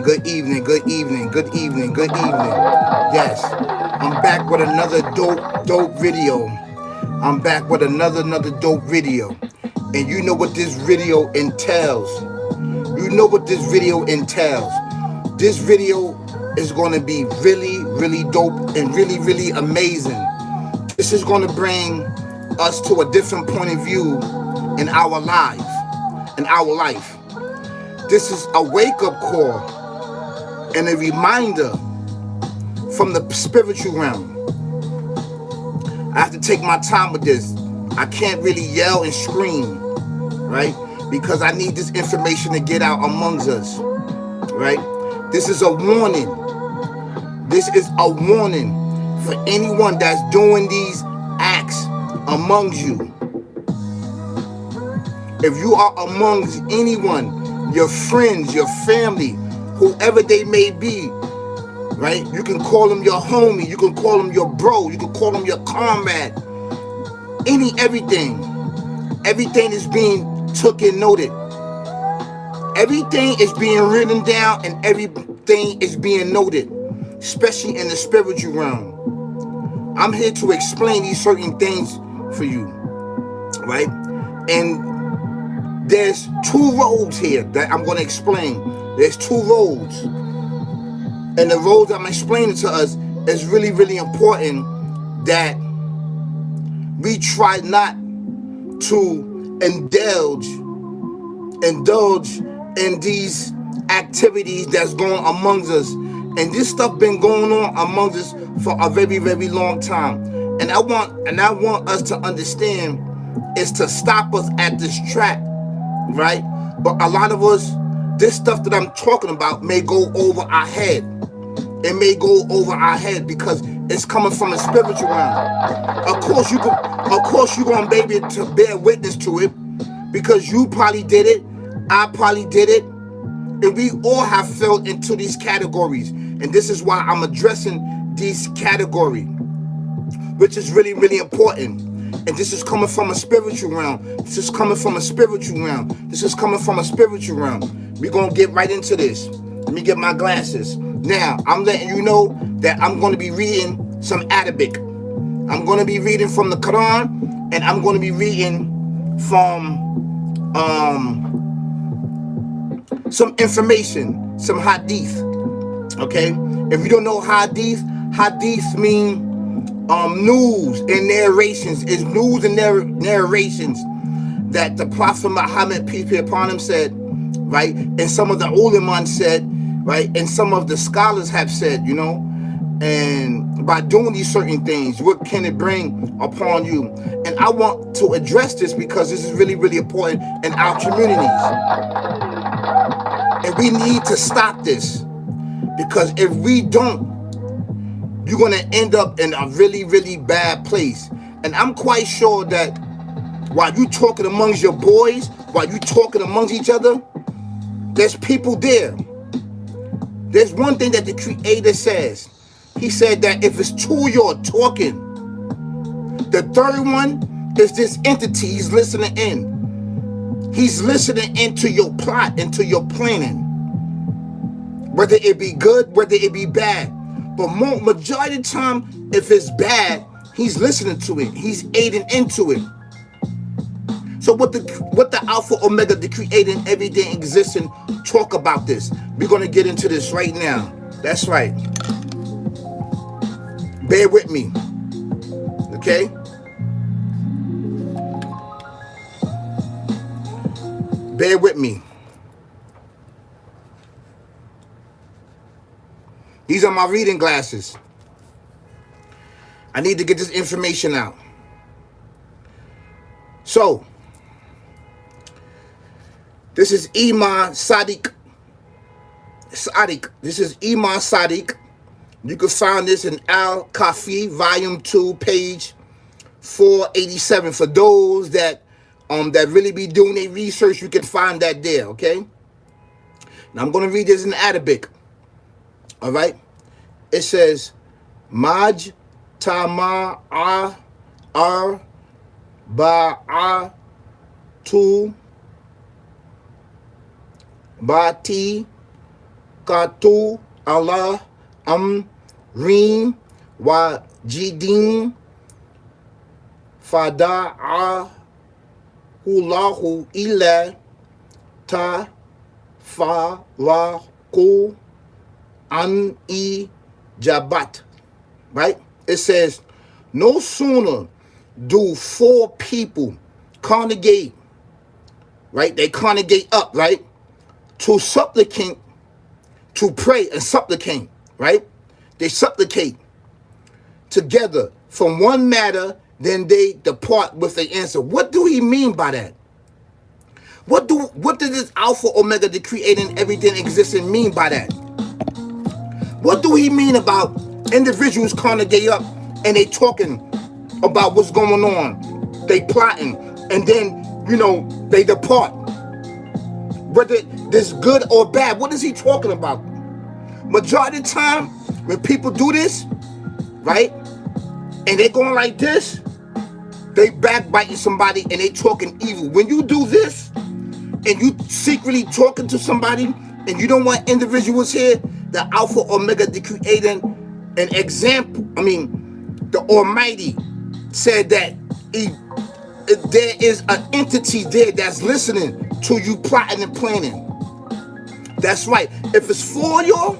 Good evening, good evening, good evening, good evening. Yes, I'm back with another dope video. I'm back with another dope video. And you know what this video entails. You know what this video entails. This video is going to be really dope and really amazing. This is going to bring us to a different point of view in our life. This is a wake-up call and a reminder from the spiritual realm. I have to take my time with this. I can't really yell and scream, right? Because I need this information to get out amongst us, right? This is a warning. This is a warning for anyone that's doing these acts amongst you. If you are amongst anyone, your friends, your family, whoever they may be, right? You can call them your homie, you can call them your bro, you can call them your comrade. Everything is being taken noted. Everything is being written down and everything is being noted, especially in the spiritual realm. I'm here to explain these certain things for you, right? And there's two roads here that I'm going to explain. There's two roads. And the road I'm explaining to us is really important that we try not to indulge in these activities that's going amongst us. And this stuff been going on amongst us for a very long time. And I want us to understand is to stop us at this track, right? But a lot of us, this stuff that I'm talking about may go over our head. It may go over our head because it's coming from a spiritual realm. Of course you're gonna be able to bear witness to it because you probably did it, I probably did it, and we all have fell into these categories. And this is why I'm addressing these categories, which is really important. And this is coming from a spiritual realm. This is coming from a spiritual realm. This is coming from a spiritual realm. We're going to get right into this. Let me get my glasses. Now, I'm letting you know that I'm going to be reading some Arabic. I'm going to be reading from the Quran, and I'm going to be reading from some information, some hadith. Okay? If you don't know hadith mean news and narrations. Is news and narrations that the Prophet Muhammad, peace be upon him, said, right? And some of the ulama said, right? And some of the scholars have said, you know, and by doing these certain things, what can it bring upon you? And I want to address this because this is really important in our communities. And we need to stop this, because if we don't, you're going to end up in a really bad place. And I'm quite sure that while you talking amongst your boys, while you talking amongst each other, there's people there. There's one thing that the Creator says. He said that if it's two of you are talking, the third one is this entity he's listening in. He's listening into your plot, into your planning. Whether it be good, whether it be bad. But majority of the time, if it's bad, he's listening to it. He's aiding into it. So what the Alpha Omega, the Creator and everything existing, talk about this. We're going to get into this right now. That's right. Bear with me. Okay? Bear with me. These are my reading glasses. I need to get this information out. So, this is Imam Sadiq. This is Imam Sadiq. You can find this in Al-Kafi, Volume 2, page 487. For those that really be doing their research, you can find that there, okay? Now, I'm going to read this in Arabic. All right? It says, Maj tama'a arba'atu bati Katu Allah Reem Wajidin Fada'ahu Lahu ila Tafaraku an Jabat. Right? It says, no sooner do 4 people congregate, right? They congregate up, right? To supplicate, to pray and supplicate, right? They supplicate together from one matter, then they depart with the answer. What do he mean by that? What does this Alpha Omega, the creating everything existing, mean by that? What do he mean about individuals congregate up and they talking about what's going on? They plotting, and then, they depart. Whether this good or bad, what is he talking about? Majority of the time, when people do this, right, and they going like this, they backbiting somebody and they talking evil. When you do this, and you secretly talking to somebody, and you don't want individuals here, the Alpha Omega, the creating an example. The Almighty said that there is an entity there that's listening to you plotting and planning. That's right. If it's 4 of y'all,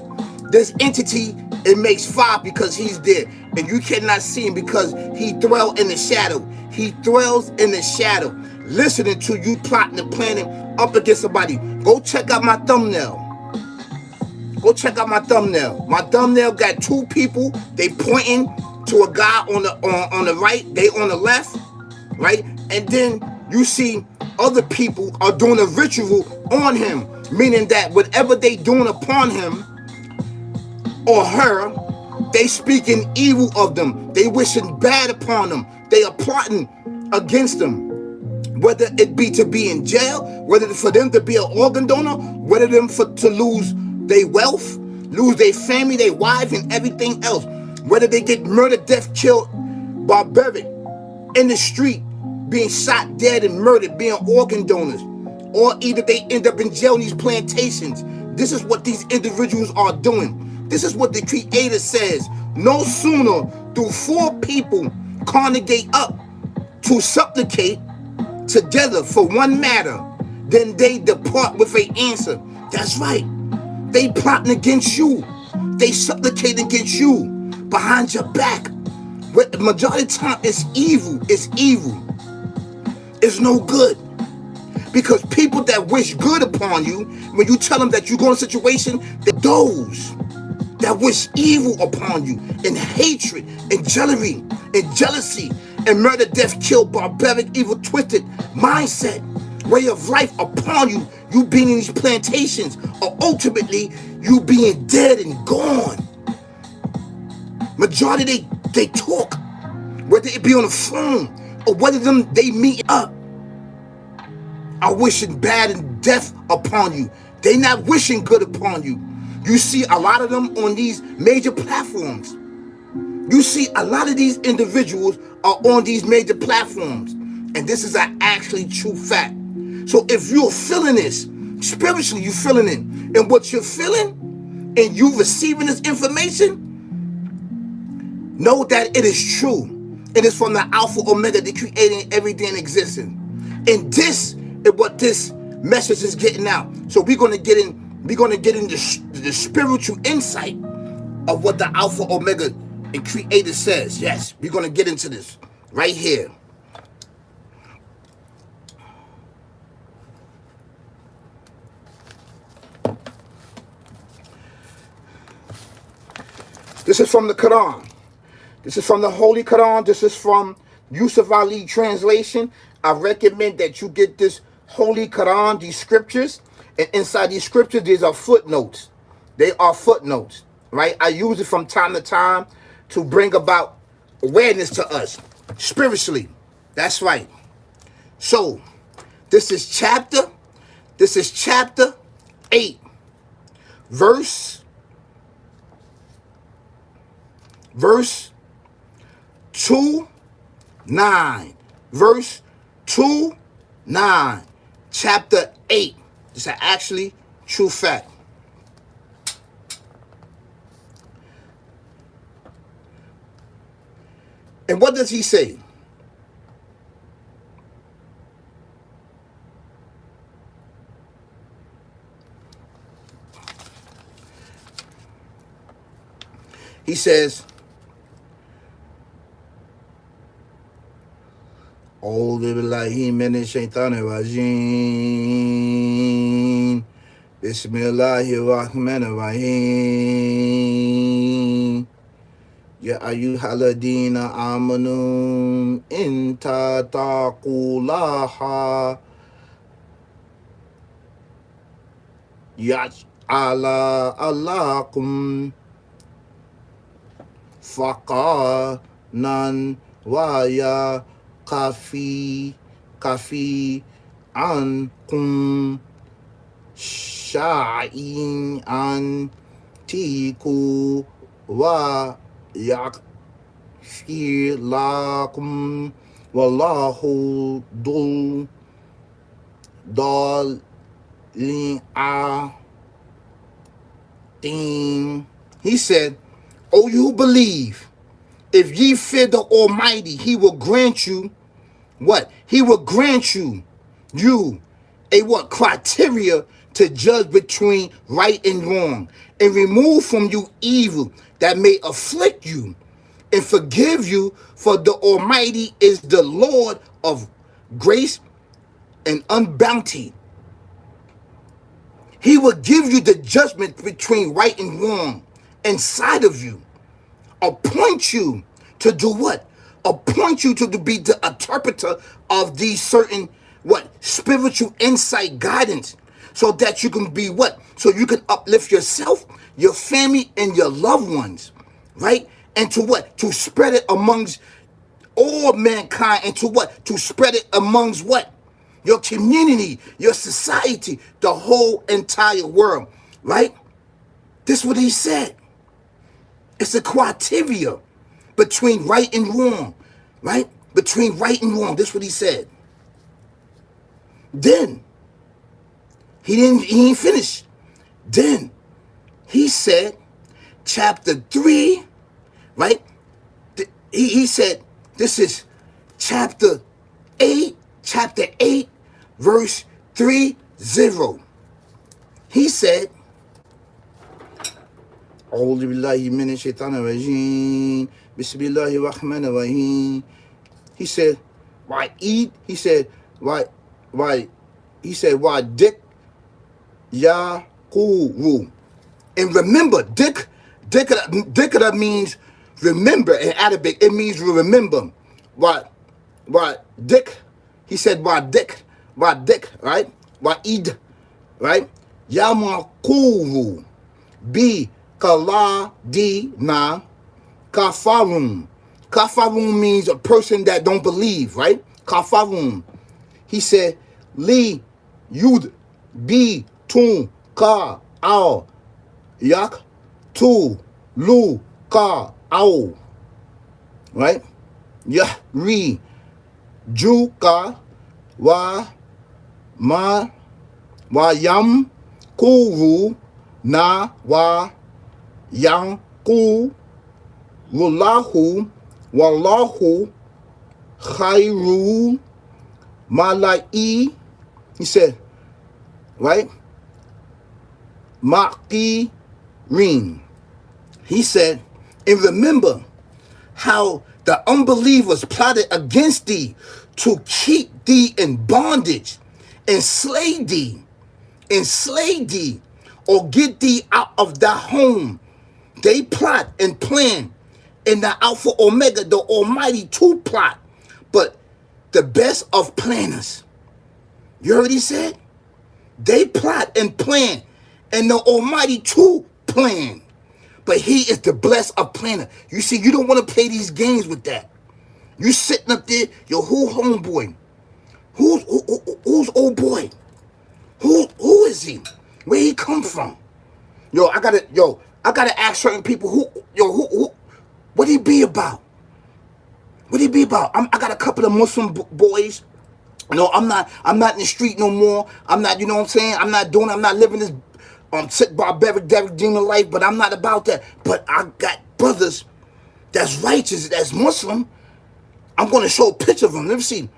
this entity, it makes 5 because he's there. And you cannot see him because he dwells in the shadow. He dwells in the shadow, listening to you plotting and planning up against somebody. Go check out my thumbnail. Go check out my thumbnail. My thumbnail got 2 people. They pointing to a guy on the right. They on the left, right? And then you see other people are doing a ritual on him, meaning that whatever they doing upon him or her, they speaking evil of them. They wishing bad upon them. They are plotting against them. Whether it be to be in jail, whether for them to be an organ donor, whether them to lose their wealth, lose their family, their wife, and everything else. Whether they get murdered, death, killed, barbaric, in the street, being shot dead and murdered, being organ donors, or either they end up in jail in these plantations. This is what these individuals are doing. This is what the Creator says. No sooner do 4 people congregate up to supplicate together for one matter, then they depart with an answer. That's right. They plotting against you. They supplicating against you behind your back. But the majority of the time, it's evil. It's evil. It's no good. Because people that wish good upon you, when you tell them that you're going to a situation, those that wish evil upon you, and hatred, and jealousy, and murder, death, kill, barbaric, evil, twisted mindset, way of life upon you, you being in these plantations, or ultimately you being dead and gone. Majority they talk, whether it be on the phone or whether they meet up, are wishing bad and death upon you. They not wishing good upon you. You see a lot of them on these major platforms. You see a lot of these individuals are on these major platforms. And this is an actually true fact. So if you're feeling this, spiritually you're feeling it, and what you're feeling, and you receiving this information, know that it is true. It is from the Alpha Omega, the creating everything existing. And this is what this message is getting out. So we're gonna get in the spiritual insight of what the Alpha Omega and Creator says. Yes, we're gonna get into this right here. This is from the Quran. This is from the Holy Quran. This is from Yusuf Ali translation. I recommend that you get this Holy Quran, these scriptures, and inside these scriptures, these are footnotes. They are footnotes, right? I use it from time to time to bring about awareness to us spiritually. That's right. So, this is chapter 8, verse 2:9. Verse 2:9. Chapter 8. This is actually true fact. And what does he say? He says, "A'udhu billahi minash shaitanir rajim. Bismillahir rahmanir rahim. Ya ayyuhalladhina amanu in tattaqullaha yaj'ala lakum faqanan wa ya kafi ankum sha'in an tiku wa yaghfir lakum wallahu dul dalin atim." He said, "O you believe, if ye fear the Almighty, he will grant you what? He will grant you a what? Criteria to judge between right and wrong, and remove from you evil that may afflict you, and forgive you, for the Almighty is the Lord of grace and unbounty." He will give you the judgment between right and wrong inside of you. Appoint you to do what? Appoint you to be the interpreter of these certain what? Spiritual insight guidance, so that you can be what? So you can uplift yourself, your family, and your loved ones, right? And to what? To spread it amongst all mankind, and to what? To spread it amongst what? Your community, your society, the whole entire world, right? This is what he said. It's a criteria between right and wrong, right? Between right and wrong. This is what he said. Then he ain't finished. Then he said, chapter 3, right? He said, this is chapter 8, verse 30. He said, "A'udhu billahi minash shaitanir rajim. Bismillahir rahmanir rahim." He said, "Why eat?" He said, "Why?" He said, "Why dik yakuru?" And remember, dik means remember in Arabic. It means remember. Why dik? He said, "Why dik?" Right? Why id? Right? Yamakuru bi kala di na kafarum. Kafarum means a person that don't believe, right? Kafarum. He said, "Li yud bi tun ka ao yak tu lu ka ao." Right? Yah ri juka wa yam kuru na wa yang ku wallahu khairu malai. He said, right? Maki rin. He said, "And remember how the unbelievers plotted against thee to keep thee in bondage, enslave thee, or get thee out of thy home. They plot and plan, and the Alpha Omega, the Almighty, to plot, but the best of planners." You heard he said? They plot and plan, and the Almighty to plan, but he is the blessed of planner. You see, you don't want to play these games with that. You sitting up there, yo, who homeboy? Who's old boy? Who is he? Where he come from? I gotta ask certain people who what he be about? What he be about? I got a couple of Muslim boys. I'm not in the street no more. I'm not, you know what I'm saying? I'm not living this sick barbaric demon life, but I'm not about that. But I got brothers that's righteous, that's Muslim, I'm going to show a picture of him. Let me see.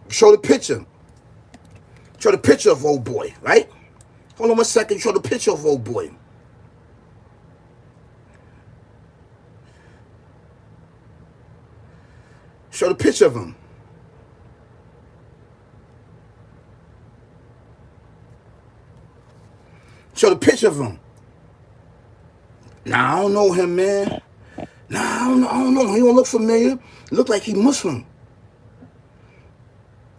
Show the picture. Show the picture of old boy, right? Hold on 1 second. Show the picture of old boy. Show the picture of him. Show the picture of him. Nah, I don't know him, man. Nah, I don't know. He don't look familiar. Look like he Muslim.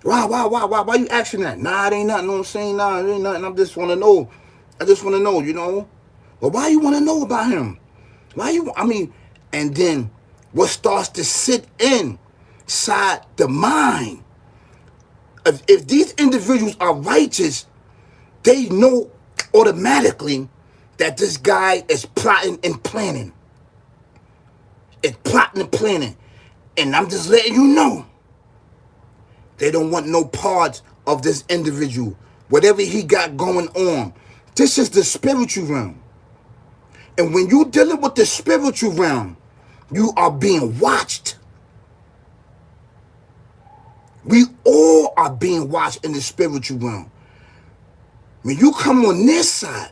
Why you asking that? Nah, it ain't nothing. Know what I'm saying? Nah, it ain't nothing. I just want to know. You know. Well, why you want to know about him? And then what starts to sit inside the mind. If these individuals are righteous, they know automatically that this guy is plotting and planning. It's plotting and planning. And I'm just letting you know, they don't want no parts of this individual. Whatever he got going on. This is the spiritual realm. And when you're dealing with the spiritual realm, you are being watched. We all are being watched in the spiritual realm. When you come on this side,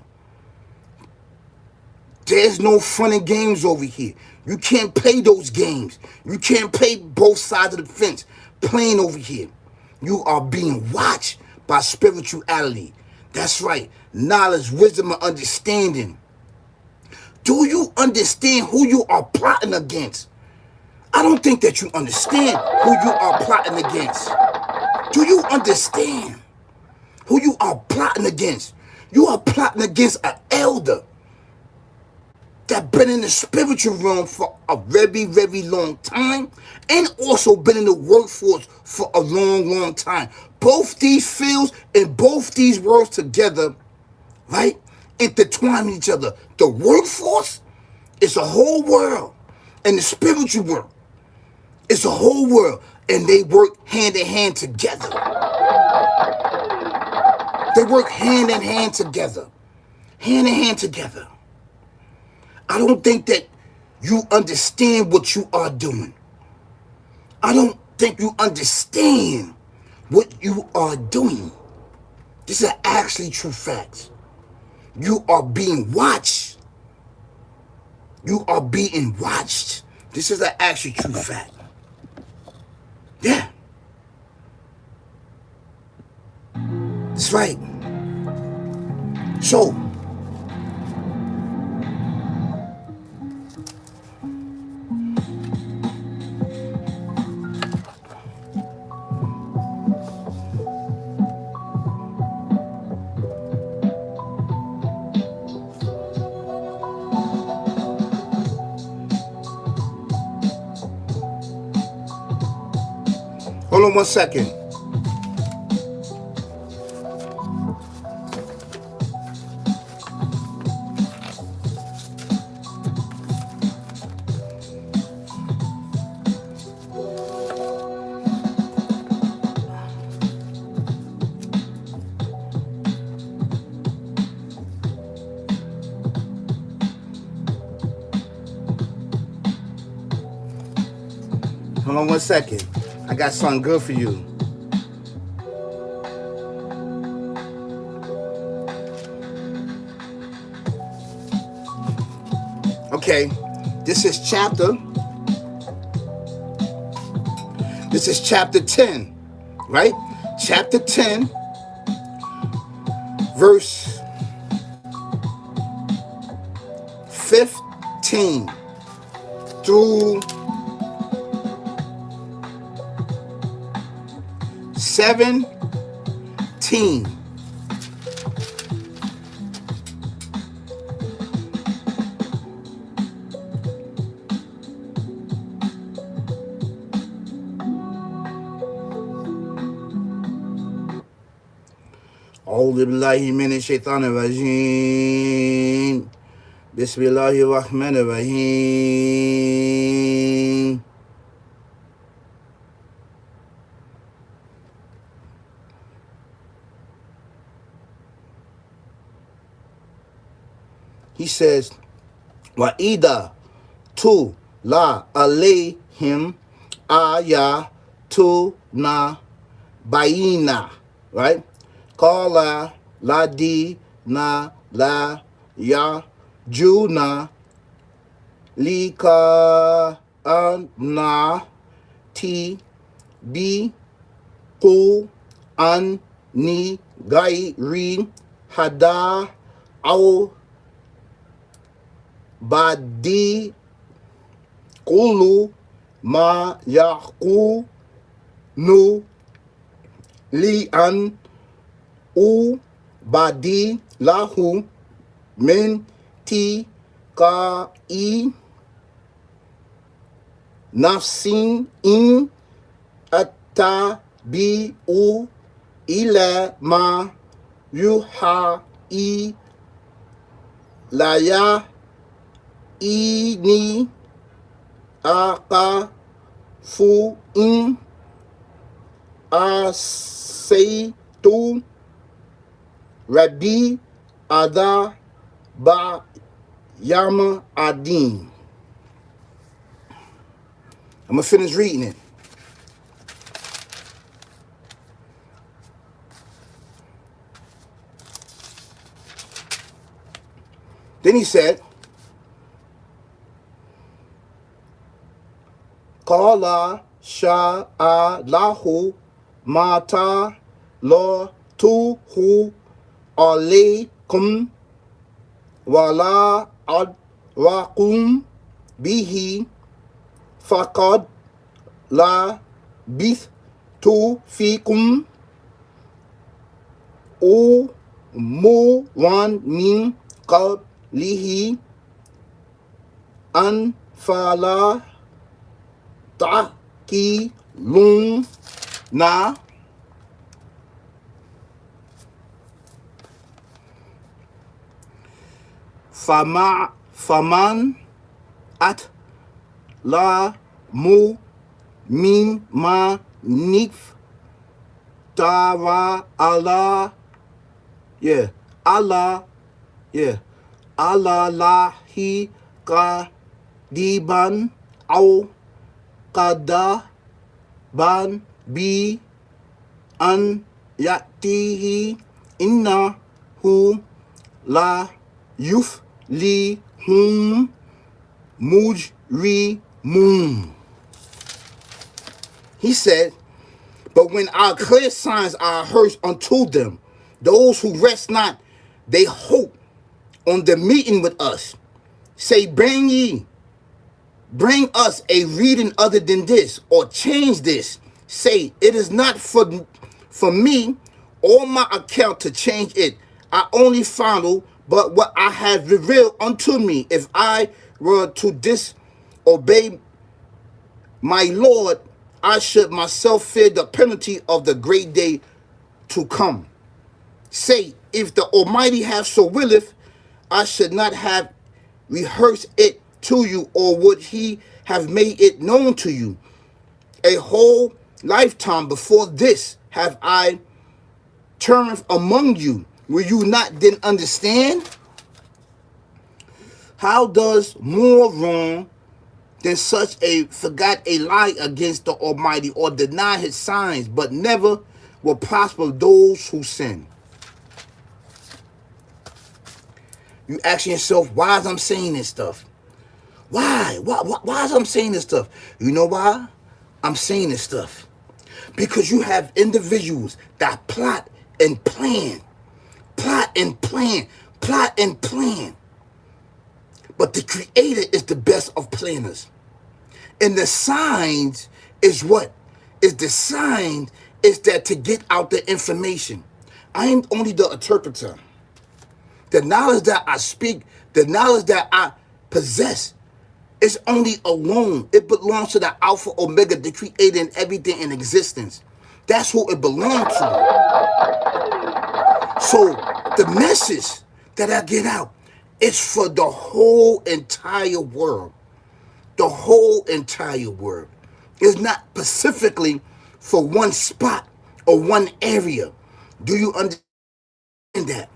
there's no fun and games over here. You can't play those games. You can't play both sides of the fence playing over here. You are being watched by spirituality. That's right. Knowledge, wisdom, and understanding. Do you understand who you are plotting against? I don't think that you understand who you are plotting against. Do you understand who you are plotting against? You are plotting against an elder that been in the spiritual realm for a very, very long time and also been in the workforce for a long, long time. Both these fields and both these worlds together, right, intertwine each other. The workforce is a whole world, and the spiritual world is a whole world, and they work hand in hand together. They work hand in hand together. Hand in hand together. I don't think that you understand what you are doing. I don't think you understand what you are doing. These are actually true facts. You are being watched. You are being watched. This is an actually true fact. Yeah. That's right. So, hold on 1 second. Hold on 1 second. I got something good for you. Okay, this is chapter 10, right? Chapter 10, verse 15 through 17. أعوذ بالله من الشيطان الرجيم بسم الله الرحمن الرحيم. He says, وَإِذَا تُلَى عَلَيْهِمْ ayatuna baina, right? Kala ladi na la ya juna lika na ti bi ku an ni gairi hada au badi kulu ma yaku nu li an u badi lahu min ti ka i nafsin in bi u ila ma yuha i laya ini aka fu in asaitu rabi ada ba yama adin. I'm gonna finish reading it. Then he said, Kala sha'alahu mata lo tuhu alaykum wala adrakum bihi faqad la bithtu fikum umuran min qablihi an fala ta'qilun na faman at la mu min ma nif tara Allah Allah lahi qadiban au qadaban bi an yatihi innahu la yuflihum mujrimun. He said, but when our clear signs are heard unto them, those who rest not, they hope on the meeting with us, say, bring us a reading other than this, or change this. Say, it is not for me or my account to change it. I only follow but what I have revealed unto me. If I were to disobey my Lord, I should myself fear the penalty of the great day to come. Say, if the Almighty have so willeth, I should not have rehearsed it to you, or would he have made it known to you? A whole lifetime before this have I turned among you. Will you not then understand? How does more wrong than such a forgot a lie against the Almighty, or deny his signs, but never will prosper those who sin? You asking yourself, why is I'm saying this stuff? Why is I'm saying this stuff? You know why I'm saying this stuff? Because you have individuals that plot and plan. But the Creator is the best of planners. And the signs is what? The sign is that to get out the information. I am only the interpreter. The knowledge that I speak, the knowledge that I possess, is only alone. It belongs to the Alpha Omega, the Creator, and everything in existence. That's who it belongs to. So the message that I get out is for the whole entire world. The whole entire world. It's not specifically for one spot or one area. Do you understand that?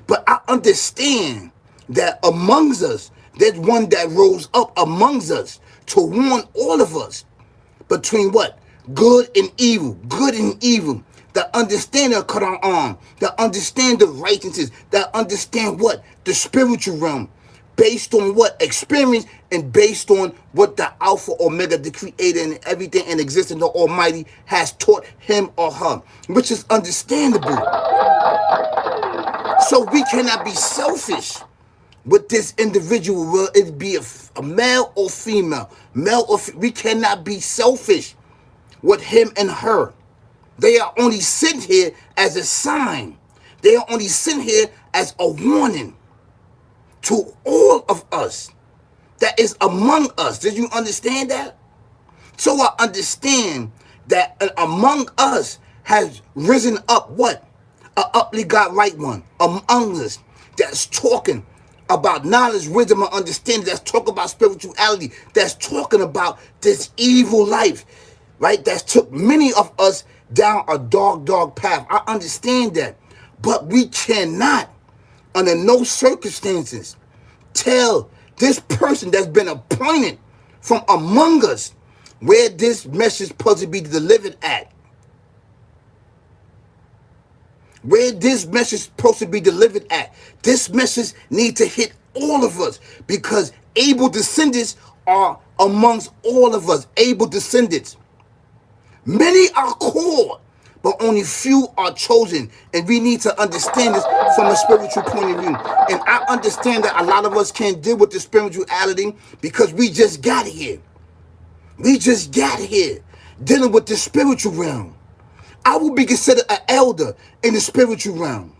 But I understand that amongst us, there's one that rose up amongst us to warn all of us. between what? Good and evil. Good and evil. That understand the Quran, that understand the righteousness, that understand what? The spiritual realm. Based on what? Experience, and based on what the Alpha Omega, the Creator and everything in existence, the Almighty, has taught him or her. Which is understandable. So we cannot be selfish with this individual, will it be a male or female, we cannot be selfish with him and her. They are only sent here as a sign. They are only sent here as a warning to all of us that is among us. Did you understand that? So I understand that among us has risen up what? A uply God right one among us that's talking about knowledge, wisdom, and understanding, that's talking about spirituality, that's talking about this evil life, right? That's took many of us down a dark, dark path. I understand that. But we cannot, under no circumstances, tell this person that's been appointed from among us where this message is supposed to be delivered at. Where this message is supposed to be delivered at. This message needs to hit all of us, because able descendants are amongst all of us. Able descendants. Many are called, but only few are chosen. And we need to understand this from a spiritual point of view. And I understand that a lot of us can't deal with the spirituality because we just got here. We just got here dealing with the spiritual realm. I will be considered an elder in the spiritual realm.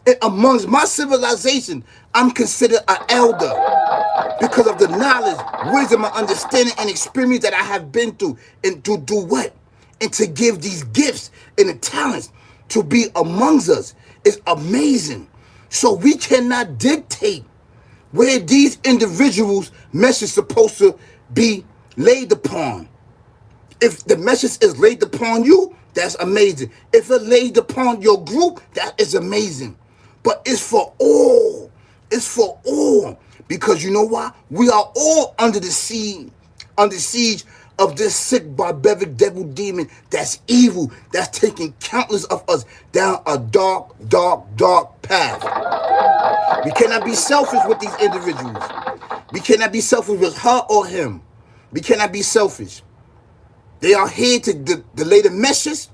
And amongst my civilization, I'm considered an elder because of the knowledge, wisdom, and understanding and experience that I have been through. And to do what? And to give these gifts and the talents to be amongst us is amazing. So we cannot dictate where these individuals' message is supposed to be laid upon. If the message is laid upon you, that's amazing. If it laid upon your group, that is amazing. But it's for all. It's for all. Because you know why? We are all under siege of this sick, barbaric devil demon that's evil, that's taking countless of us down a dark, dark, dark path. We cannot be selfish with these individuals. We cannot be selfish with her or him. We cannot be selfish. They are here to delay the message.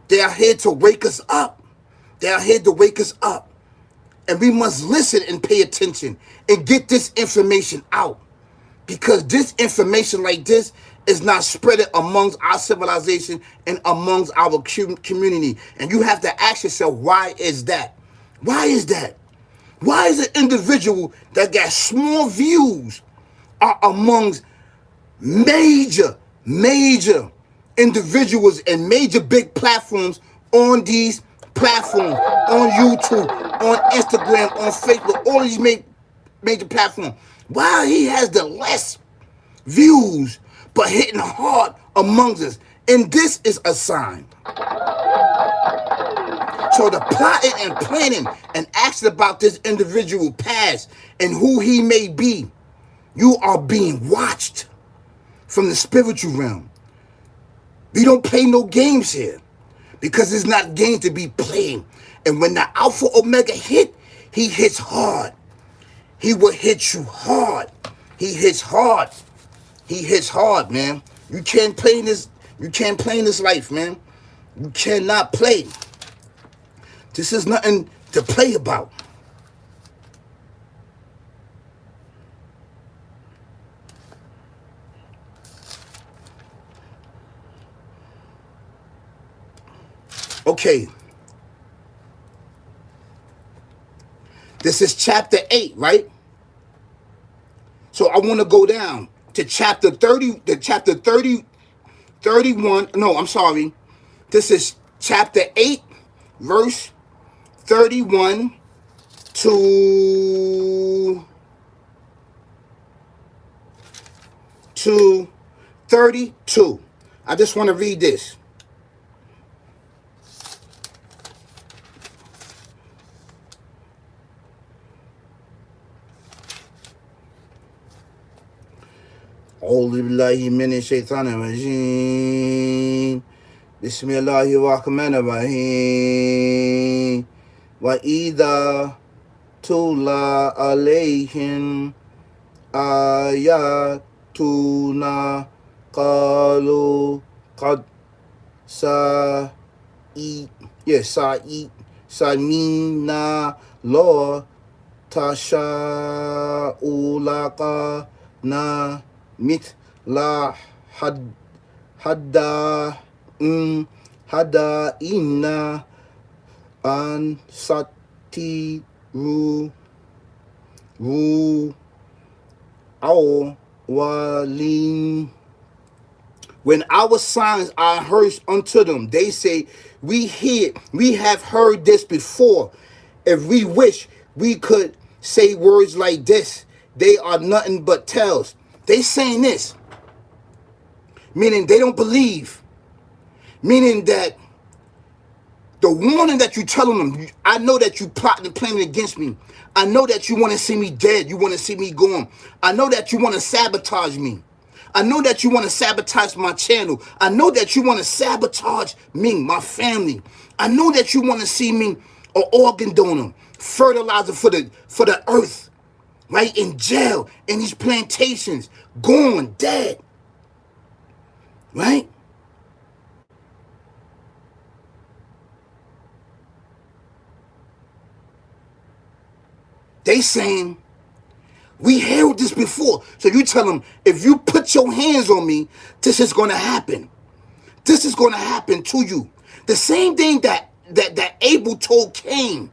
They are here to wake us up. They are here to wake us up. And we must listen and pay attention and get this information out. Because this information like this is not spread amongst our civilization and amongst our community. And you have to ask yourself, why is that? Why is that? Why is an individual that got small views are amongst major individuals and major big platforms on these platforms, on YouTube, on Instagram, on Facebook, all these major platforms? Why he has the less views but hitting hard amongst us? And this is a sign. So the plotting and planning and asking about this individual past and who he may be, you are being watched from the spiritual realm. We don't play no games here because it's not games to be playing. And when the Alpha Omega hit, he hits hard. He will hit you hard. He hits hard. He hits hard, man. You can't play in this. You can't play in this life, man. You cannot play. This is nothing to play about. Okay. This is chapter 8, right? So I want to go down to chapter 30, chapter 30, 31. No, I'm sorry. This is chapter 8, verse 31 to 32. I just want to read this. أعوذ بالله من الشيطان الرجيم بسم الله الرحمن الرحيم وإذا تُلَى عليهم آياتنا قالوا قد سمعنا لو تشاء لنا مثل هدائنا أن ستروا أولين. When our signs are heard unto them, they say, we have heard this before. If we wish, we could say words like this. They are nothing but tales. They saying this, meaning they don't believe, meaning that the warning that you're telling them, I know that you plotting and planning against me. I know that you want to see me dead. You want to see me gone. I know that you want to sabotage me. I know that you want to sabotage my channel. I know that you want to sabotage me, my family. I know that you want to see me an organ donor, fertilizer for the earth, right? In jail, in these plantations, gone, dead, right? They saying, we heard this before. So you tell them, if you put your hands on me, this is going to happen. This is going to happen to you. The same thing that Abel told Cain.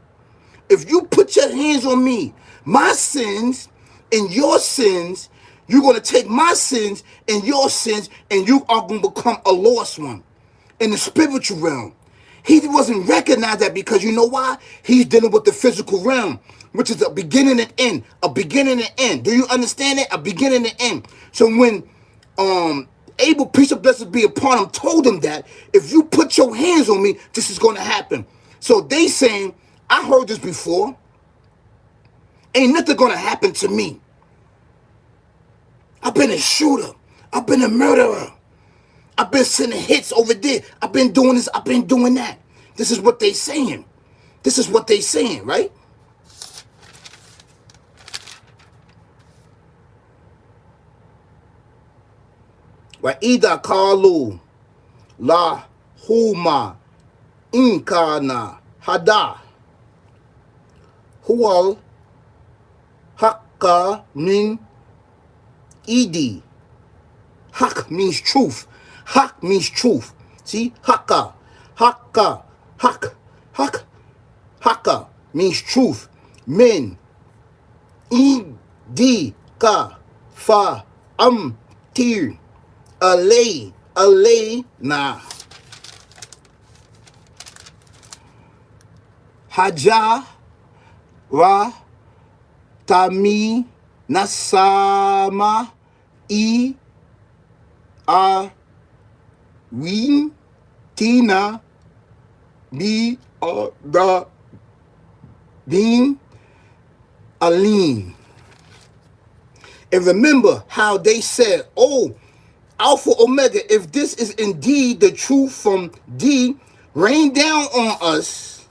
If you put your hands on me, my sins and your sins, you're going to take my sins and your sins, and you are going to become a lost one in the spiritual realm. He wasn't recognized that because you know why? He's dealing with the physical realm, which is a beginning and end. A beginning and end. Do you understand it? A beginning and end. So when Abel, peace and blessings be upon him, told him that if you put your hands on me, this is going to happen. So they saying, I heard this before. Ain't nothing going to happen to me. I've been a shooter. I've been a murderer. I've been sending hits over there. I've been doing this. I've been doing that. This is what they saying. This is what they saying, right? وَإِذَا قَالُوا لَا هُمَا إِنْ كَانَ هَدَى هُوَ الْحَقَّ مِنْ إِدِي. Haq means truth. Haq means truth. See? Haqqa. Haqqa. Haq. Haq. Haqqa means truth. Min. Idika. Fa. Tir. Alay. Alay. Na. Haja. Ra. Tami. Nasama. I. Win Tina be the Dean Aline. And remember how they said, oh, Alpha Omega, if this is indeed the truth from D, rain down on us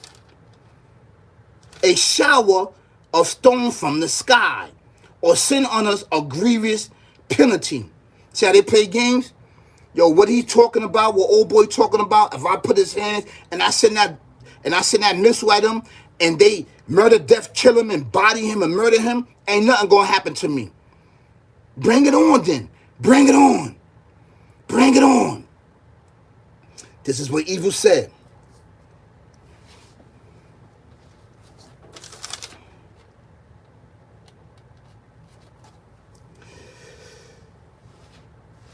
a shower of stone from the sky, or send on us a grievous penalty. See how they play games? Yo, what he talking about, what old boy talking about, if I put his hands and I send that missile at him and they murder, death, kill him and body him and murder him, ain't nothing gonna happen to me. Bring it on then. Bring it on. Bring it on. This is what evil said.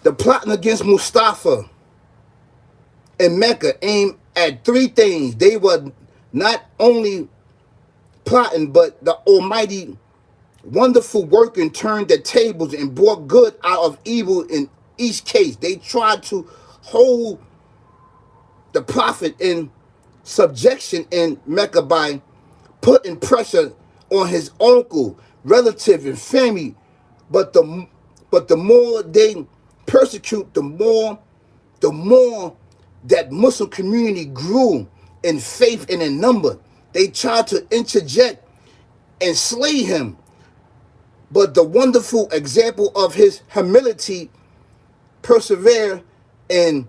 The plotting against Mustafa in Mecca aimed at three things. They were not only plotting, but the Almighty wonderful working turned the tables and brought good out of evil in each case. They tried to hold the prophet in subjection in Mecca by putting pressure on his uncle, relative, and family, but But the more they persecute, the more that Muslim community grew in faith and in number. They tried to interject and slay him. But the wonderful example of his humility, persevere, and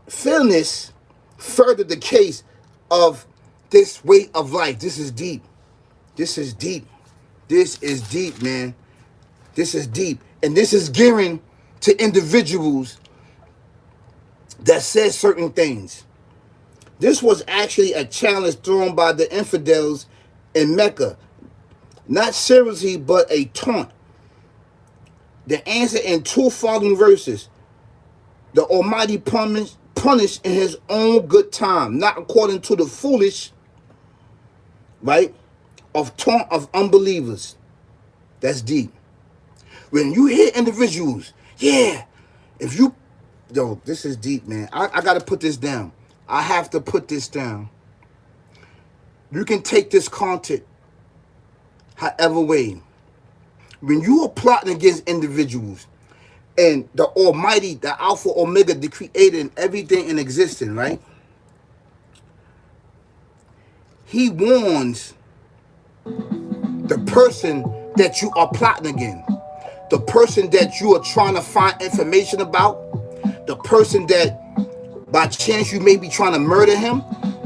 fairness furthered the case of this way of life. This is deep. This is deep. This is deep, man. This is deep. And this is gearing to individuals that said certain things. This was actually a challenge thrown by the infidels in Mecca. Not seriously, but a taunt. The answer in 2 following verses. The Almighty punished in his own good time, not according to the foolish, right, of taunt of unbelievers. That's deep. When you hear individuals, yeah, if you, yo, this is deep, man. I got to put this down. I have to put this down. You can take this content however way. When you are plotting against individuals and the Almighty, the Alpha, Omega, the Creator, and everything in existence, right? He warns the person that you are plotting against, the person that you are trying to find information about, the person that by chance you may be trying to murder him,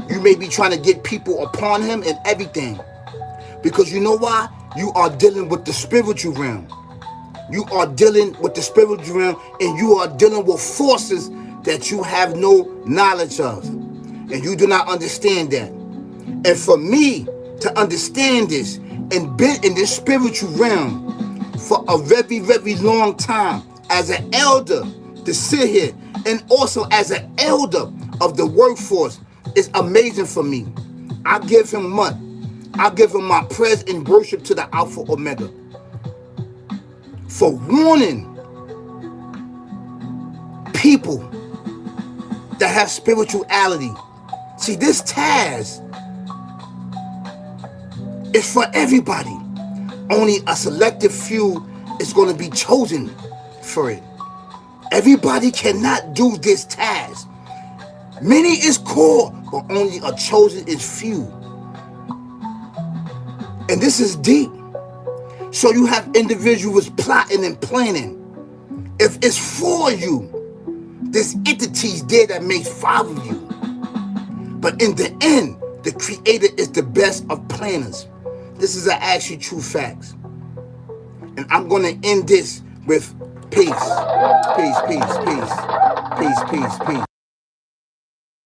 you may be trying to get people upon him and everything. Because you know why? You are dealing with the spiritual realm. You are dealing with the spiritual realm, and you are dealing with forces that you have no knowledge of. And you do not understand that. And for me to understand this and been in this spiritual realm for a very, very long time as an elder, to sit here and also as an elder of the workforce is amazing for me. I give him much. I give him my praise and worship to the Alpha Omega for warning people that have spirituality. See, this task is for everybody. Only a selective few is going to be chosen for it. Everybody cannot do this task. Many is called, but only a chosen is few. And this is deep. So you have individuals plotting and planning. If it's for you, there's entities there that may follow you. But in the end, the Creator is the best of planners. This is actually true facts. And I'm going to end this with peace. Peace, peace, peace. Peace, peace, peace.